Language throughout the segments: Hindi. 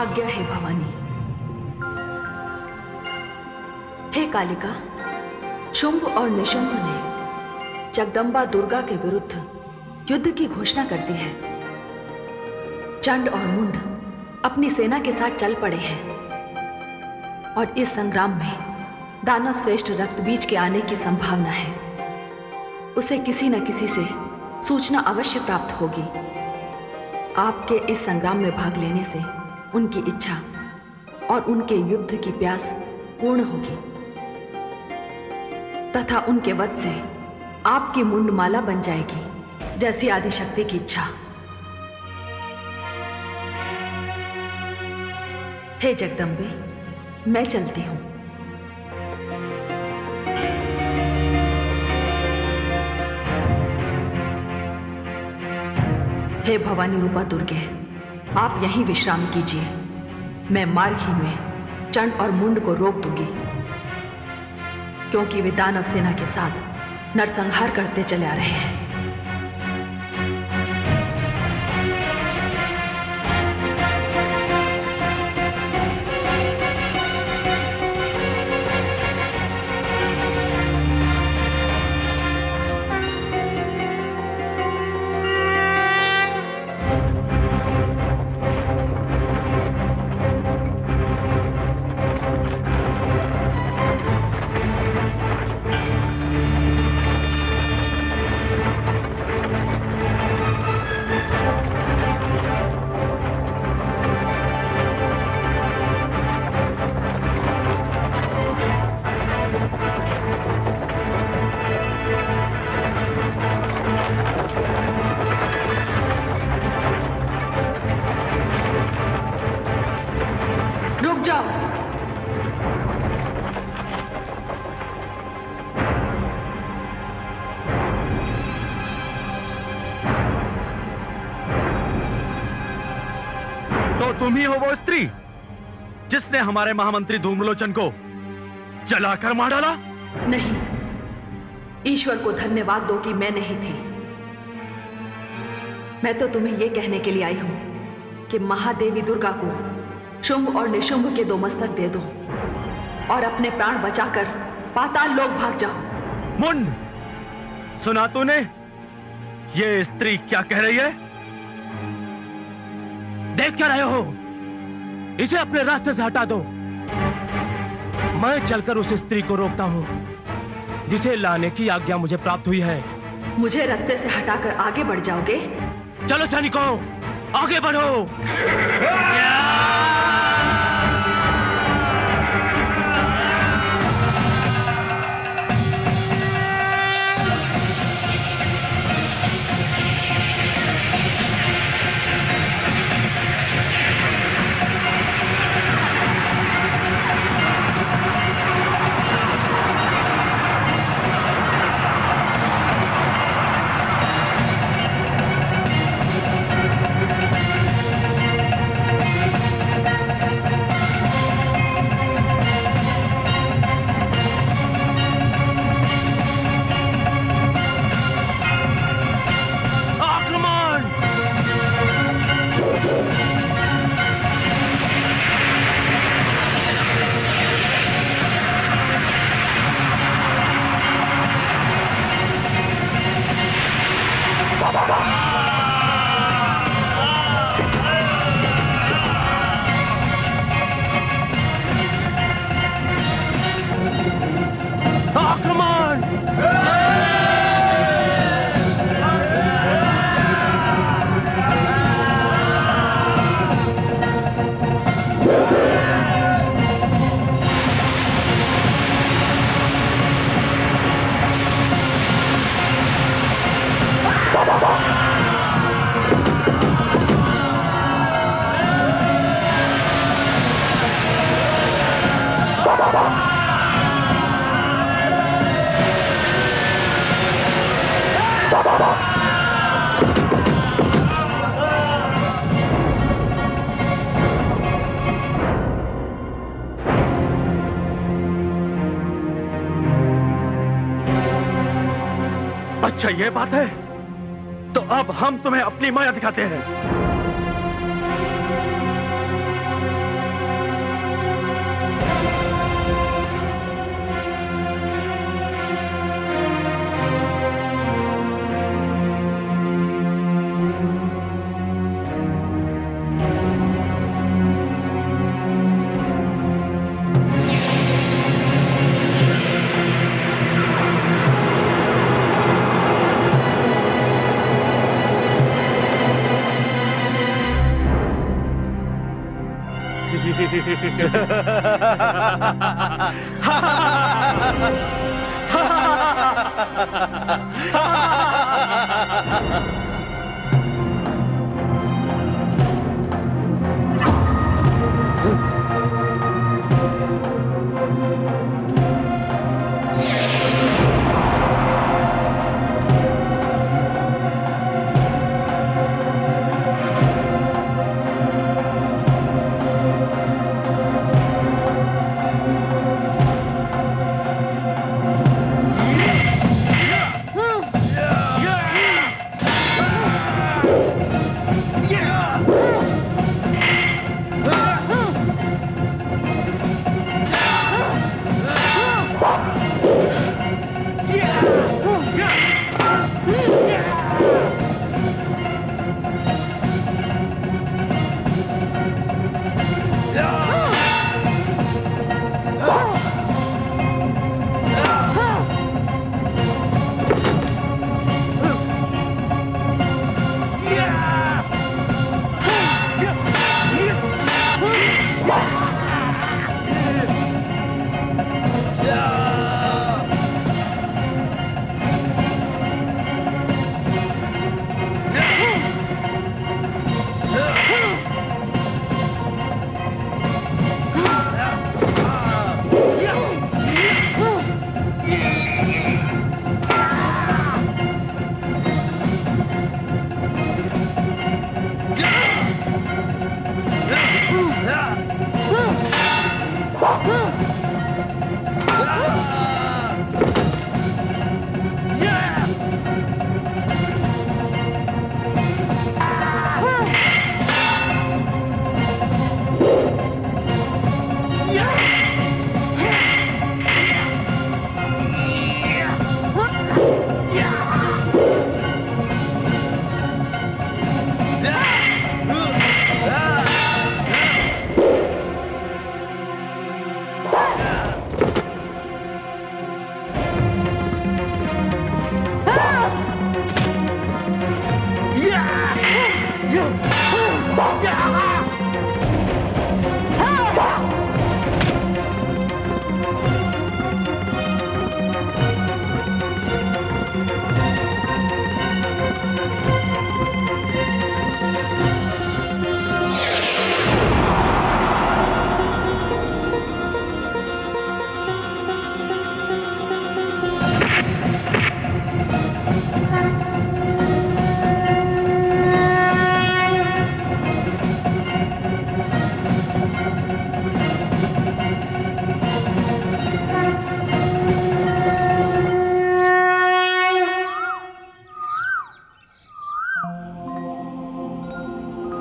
आज्ञा है भवानी। हे कालिका, शुंभ और निशुंभ ने जगदम्बा दुर्गा के विरुद्ध युद्ध की घोषणा कर दी है। चंड और मुंड अपनी सेना के साथ चल पड़े हैं और इस संग्राम में दानव श्रेष्ठ रक्तबीज के आने की संभावना है। उसे किसी न किसी से सूचना अवश्य प्राप्त होगी। आपके इस संग्राम में भाग लेने से उनकी इच्छा और उनके युद्ध की प्यास पूर्ण होगी तथा उनके वध से आपकी मुंडमाला बन जाएगी, जैसी आदिशक्ति की इच्छा। हे जगदम्बे, मैं चलती हूं। हे भवानी रूपा दुर्गे, आप यहीं विश्राम कीजिए। मैं मार्ग ही में चंड और मुंड को रोक दूंगी, क्योंकि वे दानव सेना के साथ नरसंहार करते चले आ रहे हैं। रुक जाओ। तो तुम ही हो वो स्त्री जिसने हमारे महामंत्री धूम्रलोचन को जलाकर मार डाला? नहीं, ईश्वर को धन्यवाद दो कि मैं नहीं थी। मैं तो तुम्हें यह कहने के लिए आई हूं कि महादेवी दुर्गा को शुंभ और निशुंभ के 2 मस्तक दे दो और अपने प्राण बचाकर पाताल लोक भाग जाओ। मुंड, सुना तूने ये स्त्री क्या कह रही है? देख क्या रहे हो? इसे अपने रास्ते से हटा दो। मैं चलकर उस स्त्री को रोकता हूं जिसे लाने की आज्ञा मुझे प्राप्त हुई है। मुझे रास्ते से हटाकर आगे बढ़ जाओगे? चलो सैनिकों, आगे बढ़ो। अच्छा ये बात है, तो अब हम तुम्हें अपनी माया दिखाते हैं।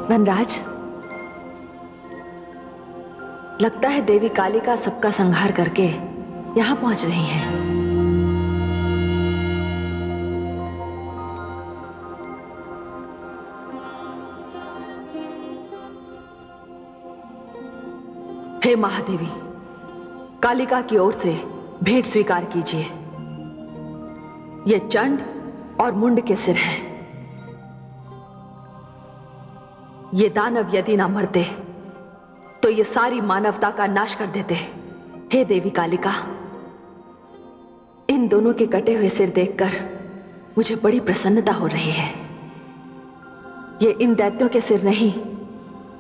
वनराज, लगता है देवी कालिका सबका संहार करके यहां पहुंच रही हैं। हे महादेवी, कालिका की ओर से भेंट स्वीकार कीजिए। ये चंड और मुंड के सिर हैं। ये दानव यदि ना मरते तो ये सारी मानवता का नाश कर देते। हे देवी कालिका, इन दोनों के कटे हुए सिर देखकर मुझे बड़ी प्रसन्नता हो रही है। ये इन दैत्यों के सिर नहीं,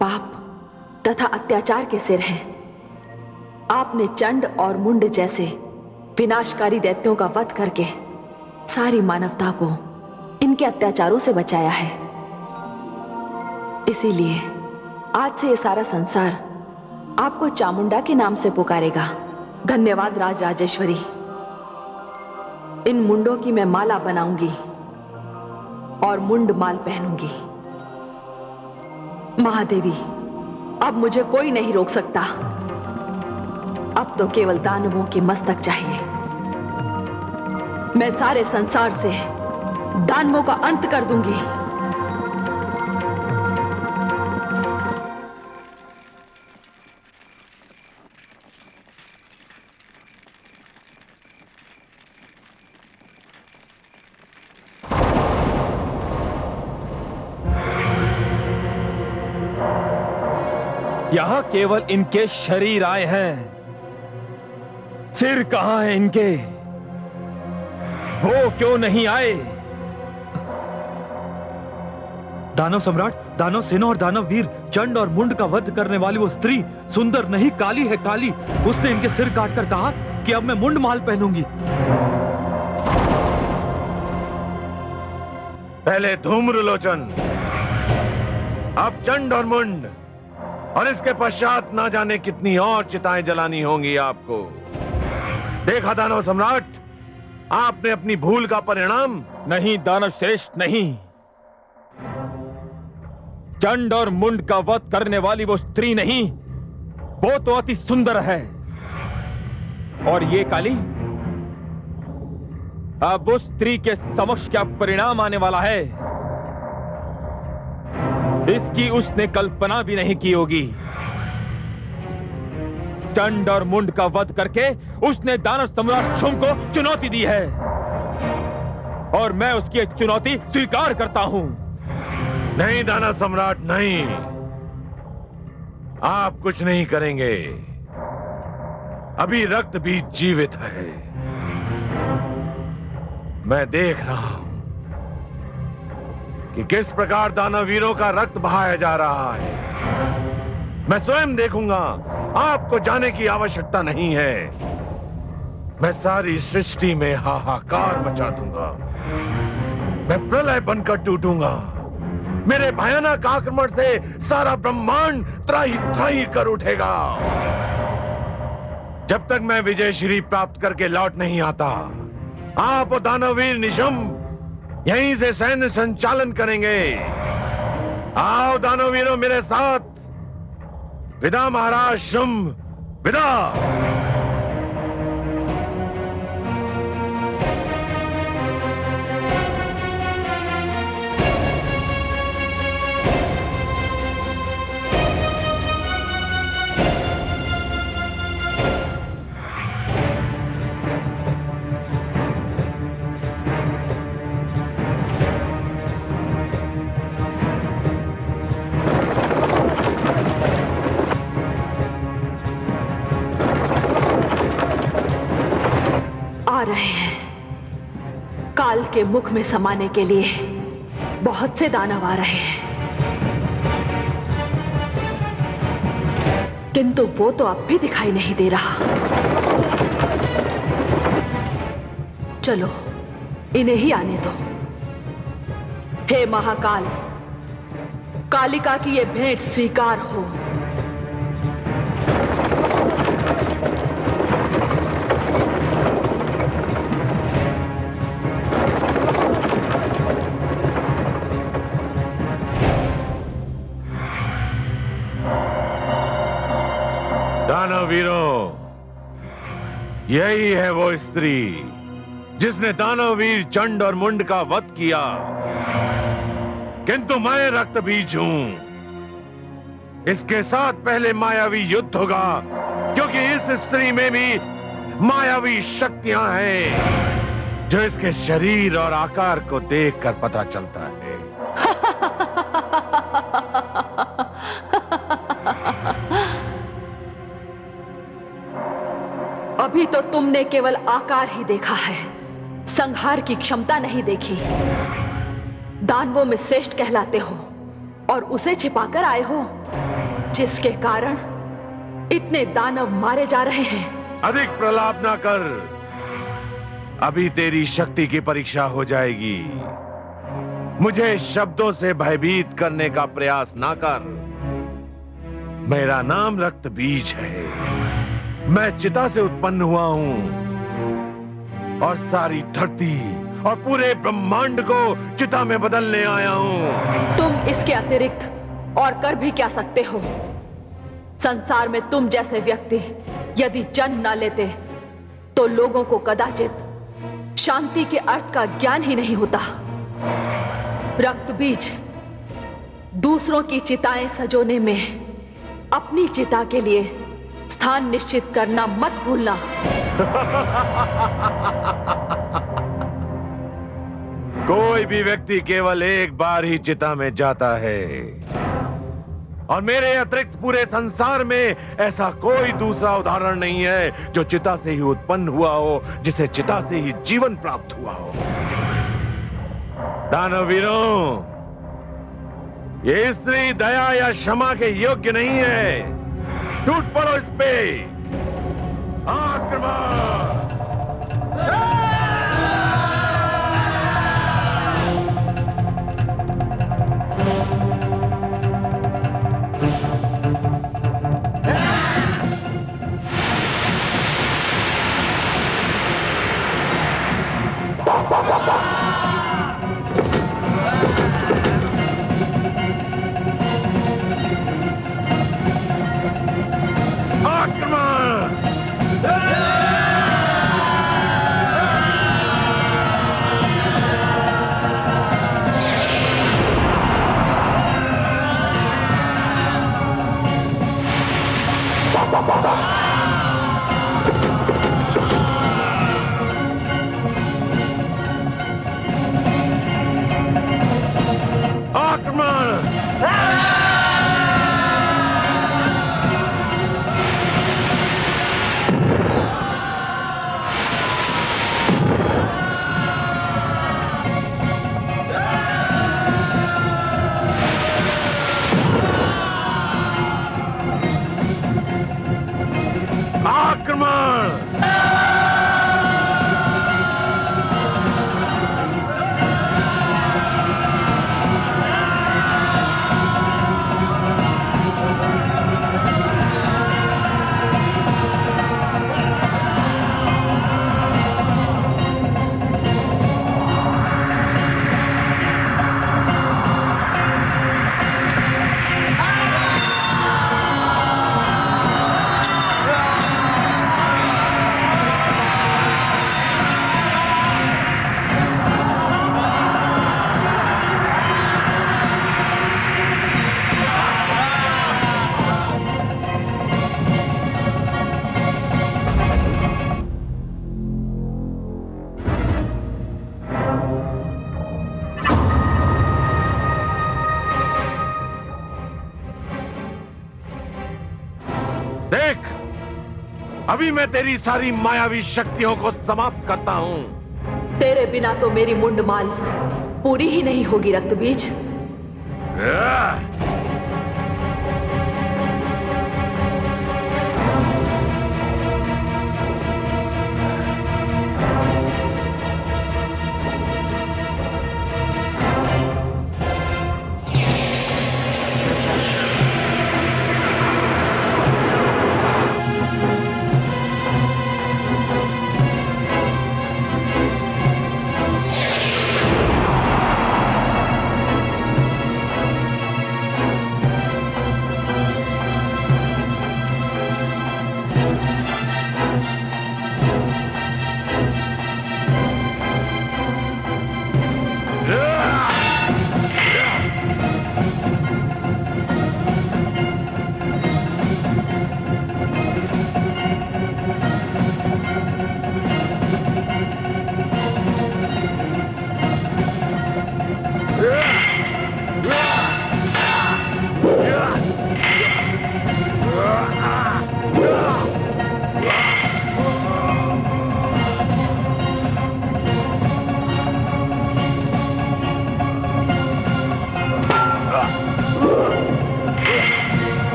पाप तथा अत्याचार के सिर हैं। आपने चंड और मुंड जैसे विनाशकारी दैत्यों का वध करके सारी मानवता को इनके अत्याचारों से बचाया है। इसीलिए आज से ये सारा संसार आपको चामुंडा के नाम से पुकारेगा। धन्यवाद राज राजेश्वरी। इन मुंडों की मैं माला बनाऊंगी और मुंड माल पहनूंगी। महादेवी, अब मुझे कोई नहीं रोक सकता। अब तो केवल दानवों के मस्तक चाहिए। मैं सारे संसार से दानवों का अंत कर दूंगी। यहां केवल इनके शरीर आए हैं, सिर कहां है इनके? वो क्यों नहीं आए? दानव सम्राट, दानव सेना और दानव वीर चंड और मुंड का वध करने वाली वो स्त्री सुंदर नहीं, काली है, काली। उसने इनके सिर काटकर कहा कि अब मैं मुंड माल पहनूंगी। पहले धूम्रलोचन, अब चंड और मुंड, और इसके पश्चात ना जाने कितनी और चिताएं जलानी होंगी आपको। देखा दानव सम्राट, आपने अपनी भूल का परिणाम। नहीं दानव श्रेष्ठ, नहीं। चंड और मुंड का वध करने वाली वो स्त्री नहीं, वो तो अति सुंदर है। और ये काली, अब उस स्त्री के समक्ष क्या परिणाम आने वाला है, इसकी उसने कल्पना भी नहीं की होगी। चंड और मुंड का वध करके उसने दानव सम्राट शुंभ को चुनौती दी है, और मैं उसकी चुनौती स्वीकार करता हूं। नहीं दानव सम्राट, नहीं, आप कुछ नहीं करेंगे। अभी रक्त बीज जीवित है। मैं देख रहा हूं कि किस प्रकार दानव वीरों का रक्त बहाया जा रहा है। मैं स्वयं देखूंगा, आपको जाने की आवश्यकता नहीं है। मैं सारी सृष्टि में हाहाकार मचा दूंगा। मैं प्रलय बनकर टूटूंगा। मेरे भयानक आक्रमण से सारा ब्रह्मांड त्राही त्राही कर उठेगा। जब तक मैं विजय श्री प्राप्त करके लौट नहीं आता, आप और दानववीर निशंभ यहीं से सैन्य संचालन करेंगे। आओ दानववीरों मेरे साथ। विदा महाराज शुंभ, विदा। आ रहे हैं। काल के मुख में समाने के लिए बहुत से दानव आ रहे हैं, किंतु वो तो अब भी दिखाई नहीं दे रहा। चलो इन्हें ही आने दो। हे महाकाल, कालिका की ये भेंट स्वीकार हो। दानववीरों, यही है वो स्त्री जिसने दानववीर चंड और मुंड का वध किया। किंतु मैं रक्त बीज हूं। इसके साथ पहले मायावी युद्ध होगा, क्योंकि इस स्त्री में भी मायावी शक्तियां हैं जो इसके शरीर और आकार को देखकर पता चलता है। अभी तो तुमने केवल आकार ही देखा है, संहार की क्षमता नहीं देखी। दानवों में श्रेष्ठ कहलाते हो और उसे छिपाकर आए हो, जिसके कारण इतने दानव मारे जा रहे हैं। अधिक प्रलाप ना कर, अभी तेरी शक्ति की परीक्षा हो जाएगी। मुझे शब्दों से भयभीत करने का प्रयास ना कर। मेरा नाम रक्त बीज है। मैं चिता से उत्पन्न हुआ हूं और सारी धरती और पूरे ब्रह्मांड को चिता में बदलने आया हूं। तुम इसके अतिरिक्त और कर भी क्या सकते हो? संसार में तुम जैसे व्यक्ति यदि जन्म ना लेते तो लोगों को कदाचित शांति के अर्थ का ज्ञान ही नहीं होता। रक्त बीज, दूसरों की चिताएं सजोने में अपनी चिता के लिए स्थान निश्चित करना मत भूलना। कोई भी व्यक्ति केवल एक बार ही चिता में जाता है। और मेरे अतिरिक्त पूरे संसार में ऐसा कोई दूसरा उदाहरण नहीं है जो चिता से ही उत्पन्न हुआ हो, जिसे चिता से ही जीवन प्राप्त हुआ हो। दानवीरों, ये स्त्री दया या क्षमा के योग्य नहीं है। टूट पड़ो इस पे। आक्रमण! अभी मैं तेरी सारी मायावी शक्तियों को समाप्त करता हूं। तेरे बिना तो मेरी मुंडमाल पूरी ही नहीं होगी रक्तबीज।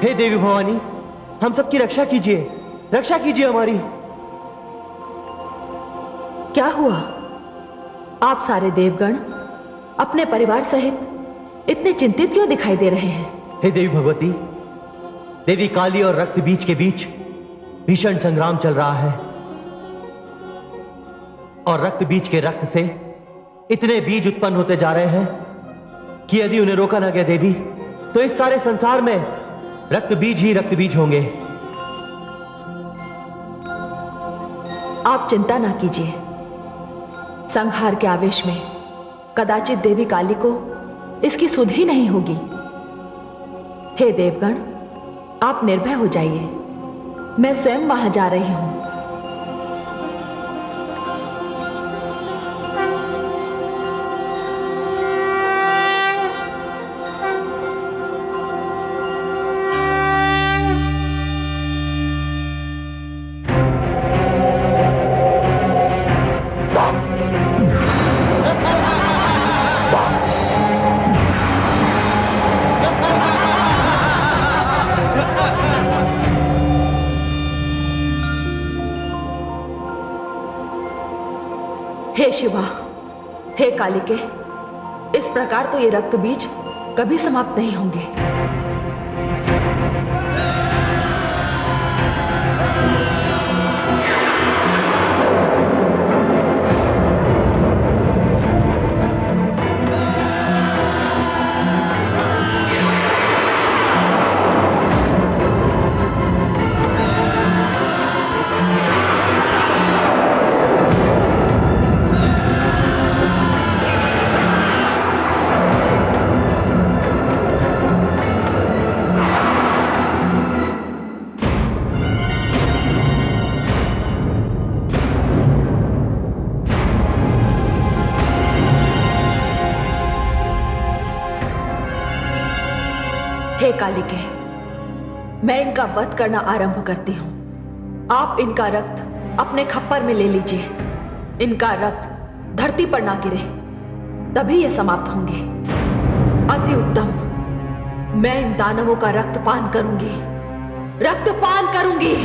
हे देवी भवानी, हम सबकी रक्षा कीजिए, रक्षा कीजिए हमारी। क्या हुआ? आप सारे देवगण अपने परिवार सहित इतने चिंतित क्यों दिखाई दे रहे हैं? हे देवी भगवती, देवी काली और रक्त बीज के बीच भीषण संग्राम चल रहा है और रक्त बीज के रक्त से इतने बीज उत्पन्न होते जा रहे हैं कि यदि उन्हें रोका ना गया देवी, तो इस सारे संसार में रक्त बीज ही रक्त बीज होंगे। आप चिंता ना कीजिए। संहार के आवेश में कदाचित देवी काली को इसकी सुध ही नहीं होगी। हे देवगण, आप निर्भय हो जाइए, मैं स्वयं वहां जा रही हूं। हे शिवा, हे कालिके, इस प्रकार तो ये रक्त बीज कभी समाप्त नहीं होंगे। कालिके, मैं इनका वध करना आरंभ करती हूं। आप इनका रक्त अपने खप्पर में ले लीजिए। इनका रक्त धरती पर ना गिरे, तभी ये समाप्त होंगे। अति उत्तम। मैं इन दानवों का रक्तपान करूंगी, रक्तपान करूंगी।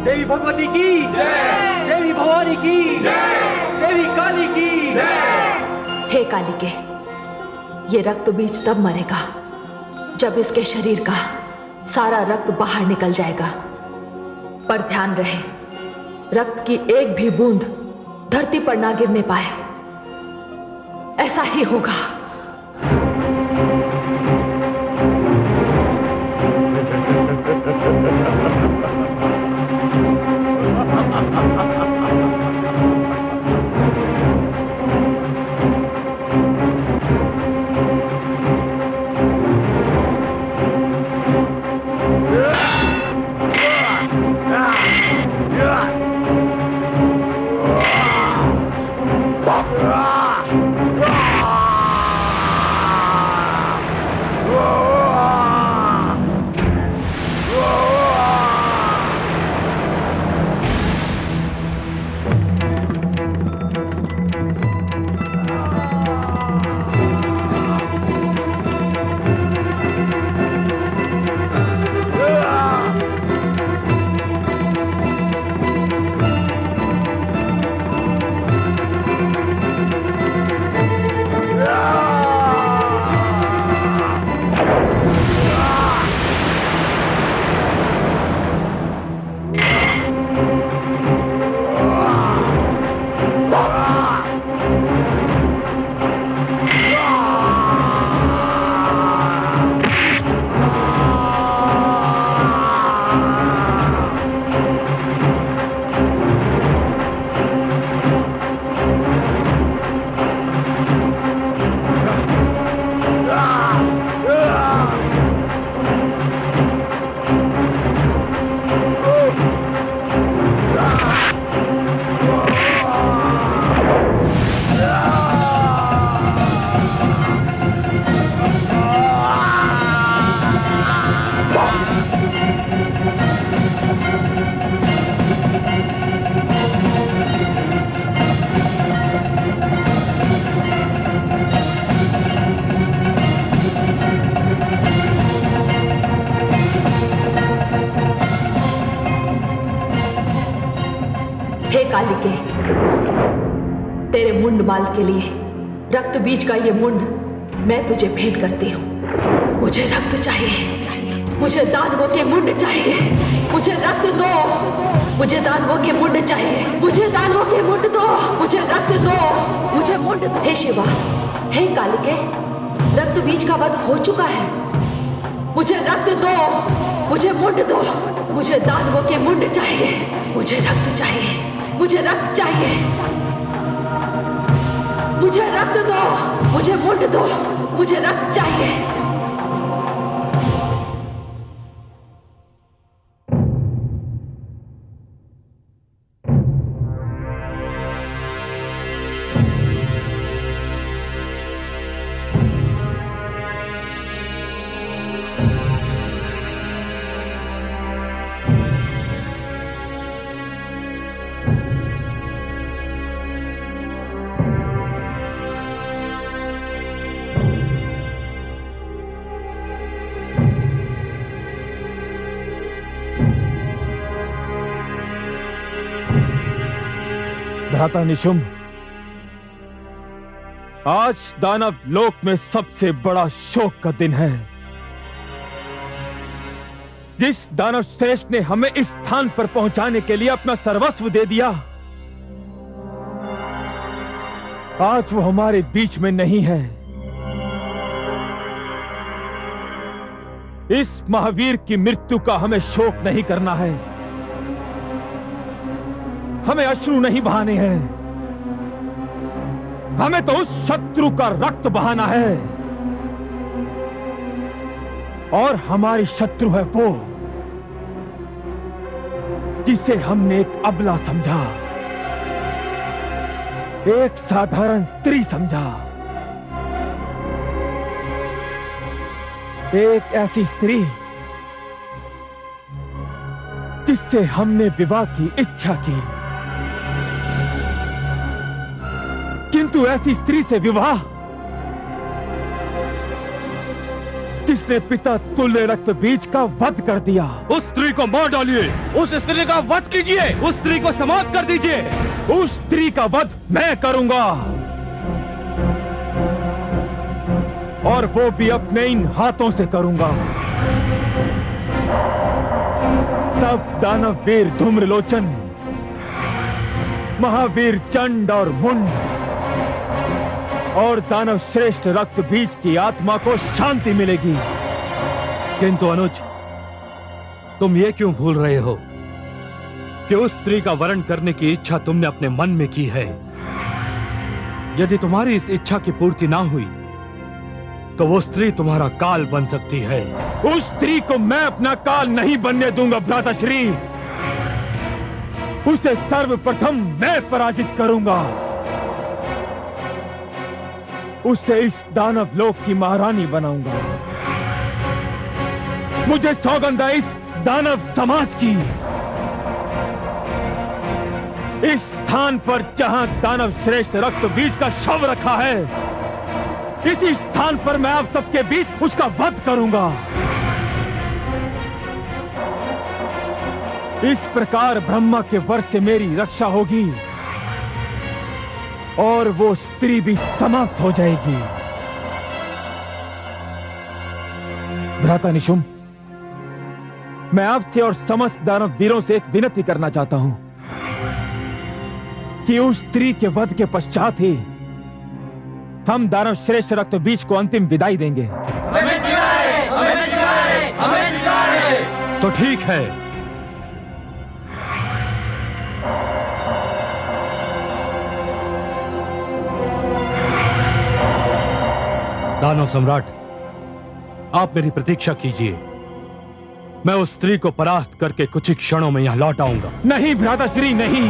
देवी भगवती की जय, देवी भवानी की जय, देवी काली की जय। हे कालिके, ये रक्त बीज तब मरेगा जब इसके शरीर का सारा रक्त बाहर निकल जाएगा। पर ध्यान रहे, रक्त की एक भी बूंद धरती पर ना गिरने पाए। ऐसा ही होगा। हे कालिके, तेरे मुंड माल के लिए रक्त बीज का ये मुंड मैं तुझे भेंट करती हूँ। मुझे रक्त चाहिए। मुझे दानवों के मुंड चाहिए। मुझे रक्त दो। मुझे दानवों के मुंड चाहिए। मुझे दानवों के मुंड दो। मुझे रक्त दो। मुझे मुंड दो। हे शिवा, हे कालिके, रक्त बीज का वध हो चुका है। मुझे रक्त दो। मुझे मुंड दो। मुझे दानवों के मुंड चाहिए। मुझे रक्त चाहिए। मुझे रक्त चाहिए। मुझे रक्त दो। मुझे मुंड दो। मुझे रक्त चाहिए। भ्राता निशुंभ, आज दानव लोक में सबसे बड़ा शोक का दिन है। जिस दानव श्रेष्ठ ने हमें इस स्थान पर पहुंचाने के लिए अपना सर्वस्व दे दिया, आज वो हमारे बीच में नहीं है। इस महावीर की मृत्यु का हमें शोक नहीं करना है। हमें अश्रु नहीं बहाने हैं। हमें तो उस शत्रु का रक्त बहाना है। और हमारी शत्रु है वो जिसे हमने एक अबला समझा, एक साधारण स्त्री समझा, एक ऐसी स्त्री जिससे हमने विवाह की इच्छा की, किंतु ऐसी स्त्री से विवाह जिसने पिता तुल्य रक्त बीज का वध कर दिया। उस स्त्री को मार डालिए। उस स्त्री का वध कीजिए। उस स्त्री को समाप्त कर दीजिए। उस स्त्री का वध मैं करूंगा, और वो भी अपने इन हाथों से करूंगा। तब दानव वीर धूम्रलोचन, महावीर चंड और मुंड और दानव श्रेष्ठ रक्त बीज की आत्मा को शांति मिलेगी। किंतु अनुज, तुम ये क्यों भूल रहे हो कि उस स्त्री का वरण करने की इच्छा तुमने अपने मन में की है। यदि तुम्हारी इस इच्छा की पूर्ति ना हुई तो वो स्त्री तुम्हारा काल बन सकती है। उस स्त्री को मैं अपना काल नहीं बनने दूंगा भ्राताश्री। उसे सर्वप्रथम मैं पराजित करूंगा। उसे इस दानव लोक की महारानी बनाऊंगा। मुझे सौगंध है इस दानव समाज की। इस स्थान पर जहां दानव श्रेष्ठ रक्त बीज का शव रखा है, इसी स्थान पर मैं आप सबके बीच उसका वध करूंगा। इस प्रकार ब्रह्मा के वर से मेरी रक्षा होगी और वो स्त्री भी समाप्त हो जाएगी। भ्राता निशुंभ, मैं आपसे और समस्त दानव वीरों से एक विनती करना चाहता हूं कि उस स्त्री के वध के पश्चात ही हम दानव श्रेष्ठ रक्त बीज को अंतिम विदाई देंगे। हमें स्वीकार है, हमें स्वीकार है, हमें स्वीकार है। तो ठीक है, दानव सम्राट, आप मेरी प्रतीक्षा कीजिए। मैं उस स्त्री को परास्त करके कुछ ही क्षणों में यहां लौट आऊंगा। नहीं भ्राताश्री, नहीं।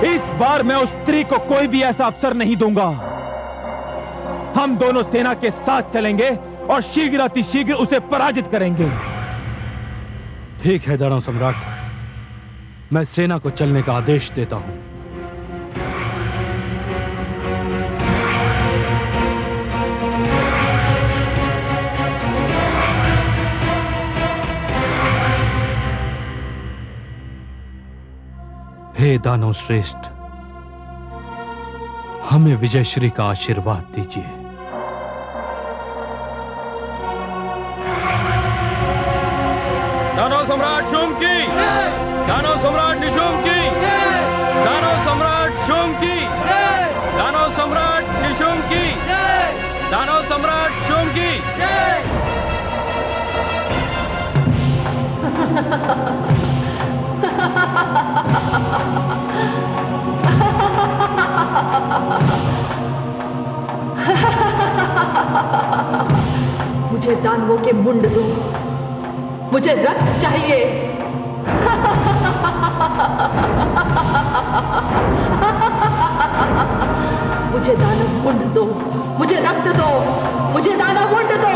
इस बार मैं उस स्त्री को कोई भी ऐसा अवसर नहीं दूंगा। हम दोनों सेना के साथ चलेंगे और शीघ्र अतिशीघ्र उसे पराजित करेंगे। ठीक है दानव सम्राट, मैं सेना को चलने का आदेश देता हूं। हे दानव श्रेष्ठ, हमें विजयश्री का आशीर्वाद दीजिए। सम्राट शुंभ की, दानव सम्राट निशुंभ की, दानव सम्राट शुंभ की, दानव सम्राट निशुंभ की, दानव सम्राट शुंभ की। मुझे दानवों के मुंड दो, मुझे रक्त चाहिए। मुझे दानव मुंड दो, मुझे रक्त दो, मुझे दानव मुंड दो।